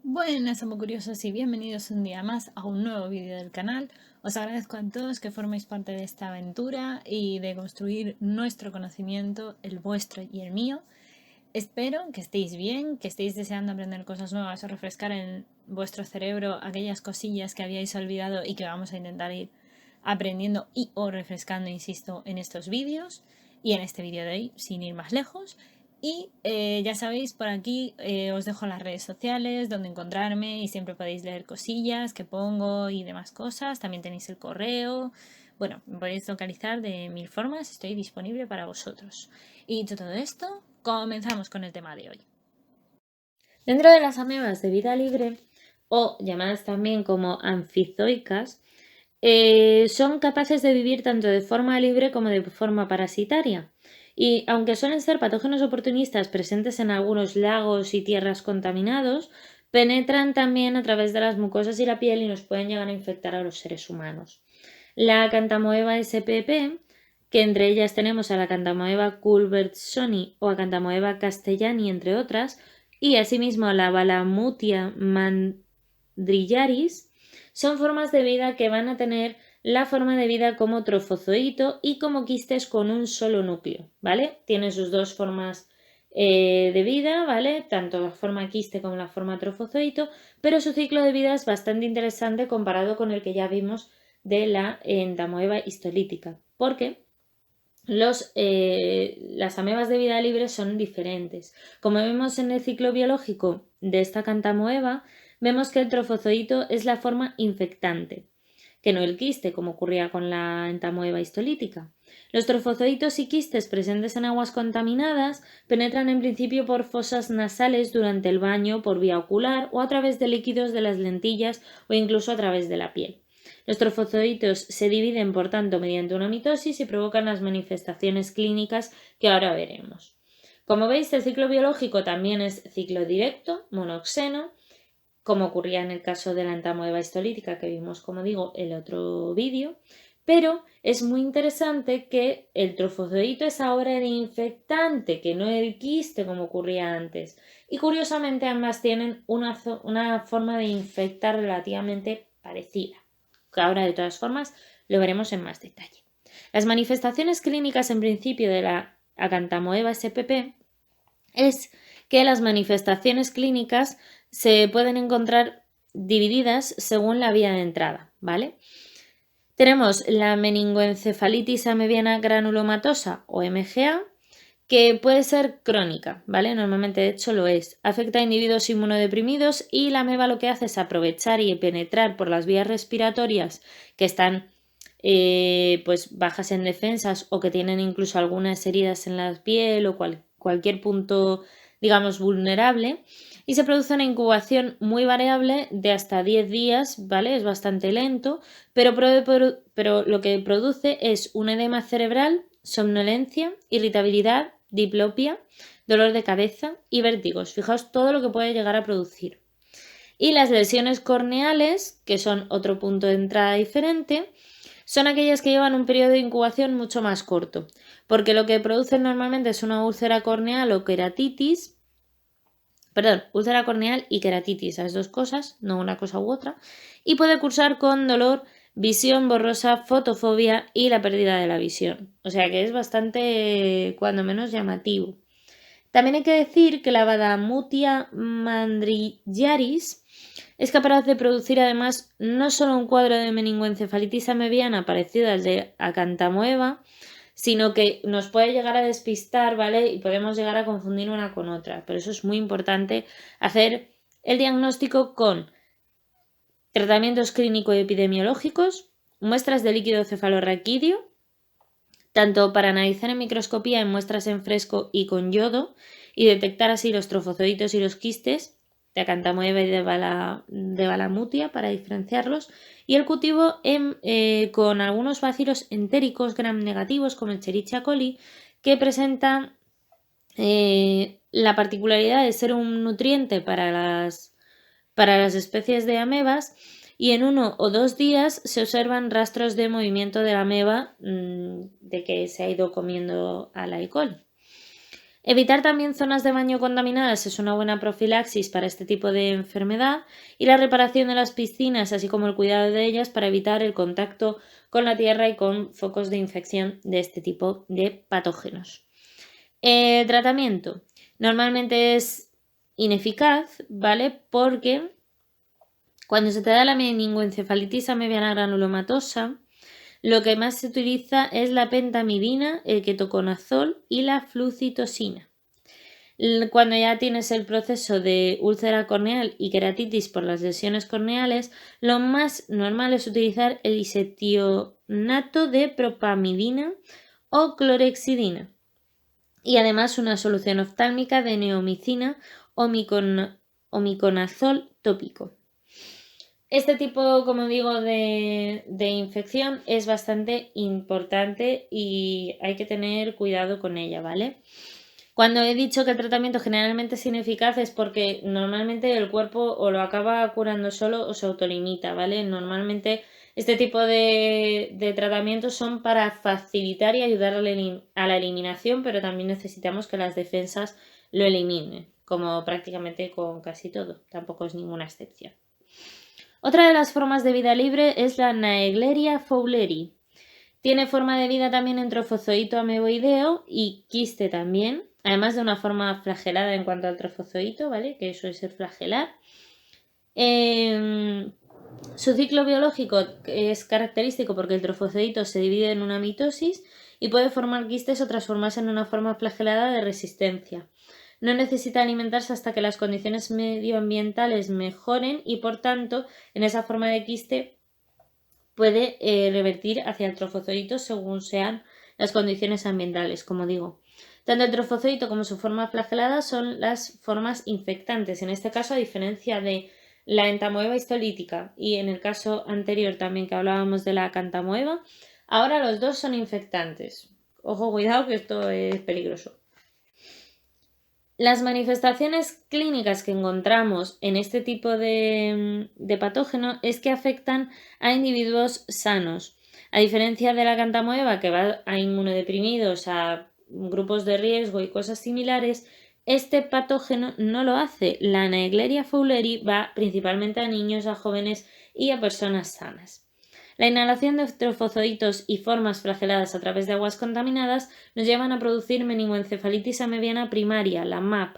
Buenas, amo curiosos, y bienvenidos un día más a un nuevo vídeo del canal. Os agradezco a todos que forméis parte de esta aventura y de construir nuestro conocimiento, el vuestro y el mío. Espero que estéis bien, que estéis deseando aprender cosas nuevas o refrescar en vuestro cerebro aquellas cosillas que habíais olvidado y que vamos a intentar ir aprendiendo y o refrescando, insisto, en estos vídeos y en este vídeo de hoy, sin ir más lejos. Y ya sabéis, por aquí os dejo las redes sociales donde encontrarme y siempre podéis leer cosillas que pongo y demás cosas. También tenéis el correo. Bueno, me podéis localizar de mil formas, estoy disponible para vosotros. Y dicho todo esto, comenzamos con el tema de hoy. Dentro de las amebas de vida libre, o llamadas también como anfizoicas, son capaces de vivir tanto de forma libre como de forma parasitaria. Y aunque suelen ser patógenos oportunistas presentes en algunos lagos y tierras contaminados, penetran también a través de las mucosas y la piel y nos pueden llegar a infectar a los seres humanos. La Acanthamoeba spp, que entre ellas tenemos a la Acanthamoeba culbertsoni o Acanthamoeba castellani, entre otras, y asimismo la Balamutia mandrillaris, son formas de vida que van a tener la forma de vida como trofozoito y como quistes con un solo núcleo, ¿vale? Tienen sus dos formas de vida, ¿vale? Tanto la forma quiste como la forma trofozoito, pero su ciclo de vida es bastante interesante comparado con el que ya vimos de la entamoeba histolítica, porque las amebas de vida libre son diferentes. Como vemos en el ciclo biológico de esta cantamoeba, vemos que el trofozoito es la forma infectante, que no el quiste, como ocurría con la entamoeba histolítica. Los trofozoitos y quistes presentes en aguas contaminadas penetran en principio por fosas nasales durante el baño, por vía ocular o a través de líquidos de las lentillas o incluso a través de la piel. Los trofozoitos se dividen, por tanto, mediante una mitosis y provocan las manifestaciones clínicas que ahora veremos. Como veis, el ciclo biológico también es ciclo directo, monoxeno, como ocurría en el caso de la entamoeba histolítica que vimos, como digo, el otro vídeo, pero es muy interesante que el trofozoito es ahora el infectante, que no el quiste como ocurría antes. Y curiosamente ambas tienen una forma de infectar relativamente parecida, que ahora de todas formas lo veremos en más detalle. Las manifestaciones clínicas en principio de la Acanthamoeba spp es que las manifestaciones clínicas se pueden encontrar divididas según la vía de entrada, ¿vale? Tenemos la meningoencefalitis amebiana granulomatosa o MGA, que puede ser crónica, ¿vale? Normalmente de hecho lo es. Afecta a individuos inmunodeprimidos y la ameba lo que hace es aprovechar y penetrar por las vías respiratorias que están pues bajas en defensas o que tienen incluso algunas heridas en la piel o cualquier punto, digamos, vulnerable, y se produce una incubación muy variable de hasta 10 días, ¿vale? Es bastante lento, pero lo que produce es un edema cerebral, somnolencia, irritabilidad, diplopia, dolor de cabeza y vértigos. Fijaos todo lo que puede llegar a producir. Y las lesiones corneales, que son otro punto de entrada diferente, son aquellas que llevan un periodo de incubación mucho más corto, porque lo que producen normalmente es una úlcera corneal o queratitis, úlcera corneal y queratitis, las dos cosas, no una cosa u otra, y puede cursar con dolor, visión borrosa, fotofobia y la pérdida de la visión. O sea que es bastante, cuando menos, llamativo. También hay que decir que la Badamutia mandrillaris es capaz de producir además no solo un cuadro de meningoencefalitis amebiana parecido al de Acanthamoeba, sino que nos puede llegar a despistar, ¿vale? Y podemos llegar a confundir una con otra. Por eso es muy importante hacer el diagnóstico con tratamientos clínicos y epidemiológicos, muestras de líquido cefalorraquídeo, tanto para analizar en microscopía en muestras en fresco y con yodo, y detectar así los trofozoitos y los quistes de Acanthamoeba y de Balamutia para diferenciarlos, y el cultivo con algunos bacilos entéricos gram negativos como el Escherichia coli, que presenta la particularidad de ser un nutriente para las especies de amebas y en 1 o 2 días se observan rastros de movimiento de la ameba de que se ha ido comiendo al E. coli. Evitar también zonas de baño contaminadas es una buena profilaxis para este tipo de enfermedad, y la reparación de las piscinas, así como el cuidado de ellas para evitar el contacto con la tierra y con focos de infección de este tipo de patógenos. Tratamiento. Normalmente es ineficaz, ¿vale? Porque cuando se te da la meningoencefalitis amebiana granulomatosa, lo que más se utiliza es la pentamidina, el ketoconazol y la flucitosina. Cuando ya tienes el proceso de úlcera corneal y queratitis por las lesiones corneales, lo más normal es utilizar el isethionato de propamidina o clorexidina, y además una solución oftálmica de neomicina o miconazol tópico. Este tipo, como digo, de infección es bastante importante y hay que tener cuidado con ella, ¿vale? Cuando he dicho que el tratamiento generalmente es ineficaz es porque normalmente el cuerpo o lo acaba curando solo o se autolimita, ¿vale? Normalmente este tipo de tratamientos son para facilitar y ayudar a la eliminación, pero también necesitamos que las defensas lo eliminen, como prácticamente con casi todo, tampoco es ninguna excepción. Otra de las formas de vida libre es la Naegleria fowleri. Tiene forma de vida también en trofozoito ameboideo y quiste también, además de una forma flagelada en cuanto al trofozoito, ¿vale? Que suele ser flagelar. Su ciclo biológico es característico porque el trofozoito se divide en una mitosis y puede formar quistes o transformarse en una forma flagelada de resistencia. No necesita alimentarse hasta que las condiciones medioambientales mejoren y, por tanto, en esa forma de quiste puede revertir hacia el trofozoito según sean las condiciones ambientales, como digo. Tanto el trofozoito como su forma flagelada son las formas infectantes. En este caso, a diferencia de la entamoeba histolítica y en el caso anterior también que hablábamos de la acantamoeba, ahora los dos son infectantes. Ojo, cuidado que esto es peligroso. Las manifestaciones clínicas que encontramos en este tipo de patógeno es que afectan a individuos sanos. A diferencia de la acantamoeba, que va a inmunodeprimidos, a grupos de riesgo y cosas similares, este patógeno no lo hace. La Naegleria fowleri va principalmente a niños, a jóvenes y a personas sanas. La inhalación de trofozoitos y formas flageladas a través de aguas contaminadas nos llevan a producir meningoencefalitis amebiana primaria, la MAP,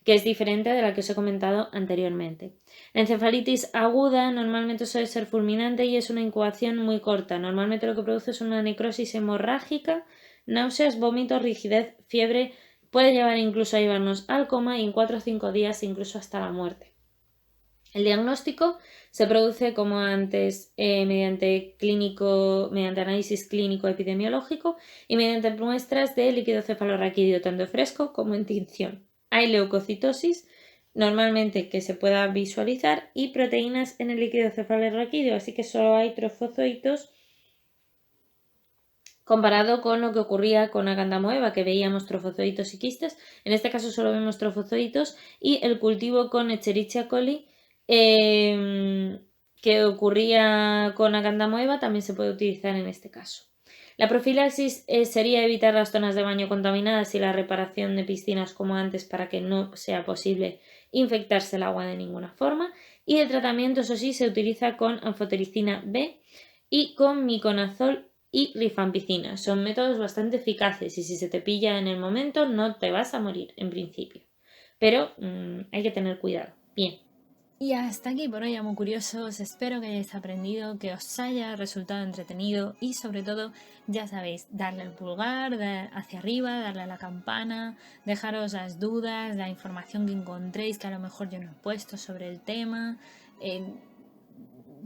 que es diferente de la que os he comentado anteriormente. La encefalitis aguda normalmente suele ser fulminante y es una incubación muy corta. Normalmente lo que produce es una necrosis hemorrágica, náuseas, vómitos, rigidez, fiebre, puede llevar incluso a llevarnos al coma y en 4 o 5 días incluso hasta la muerte. El diagnóstico se produce, como antes, mediante análisis clínico epidemiológico y mediante muestras de líquido cefalorraquídeo tanto fresco como en tinción. Hay leucocitosis, normalmente que se pueda visualizar, y proteínas en el líquido cefalorraquídeo, así que solo hay trofozoitos comparado con lo que ocurría con acantamoeba, que veíamos trofozoitos y quistes. En este caso solo vemos trofozoitos, y el cultivo con Escherichia coli que ocurría con acantamoeba también se puede utilizar en este caso. La profilaxis sería evitar las zonas de baño contaminadas y la reparación de piscinas como antes para que no sea posible infectarse el agua de ninguna forma. Y el tratamiento, eso sí, se utiliza con anfotericina B y con miconazol y rifampicina. Son métodos bastante eficaces y si se te pilla en el momento no te vas a morir en principio. Pero hay que tener cuidado. Bien. Y hasta aquí por hoy, amo curiosos. Espero que hayáis aprendido, que os haya resultado entretenido y sobre todo, ya sabéis, darle al pulgar hacia arriba, darle a la campana, dejaros las dudas, la información que encontréis que a lo mejor yo no he puesto sobre el tema,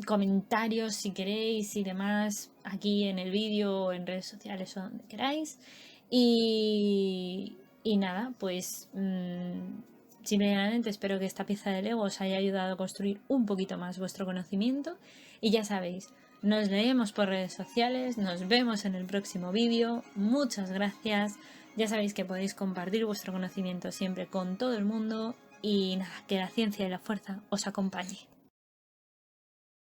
comentarios si queréis y demás aquí en el vídeo o en redes sociales o donde queráis. Y nada, pues simplemente espero que esta pieza de Lego os haya ayudado a construir un poquito más vuestro conocimiento y ya sabéis, nos leemos por redes sociales, nos vemos en el próximo vídeo, muchas gracias, ya sabéis que podéis compartir vuestro conocimiento siempre con todo el mundo y nada, que la ciencia y la fuerza os acompañe.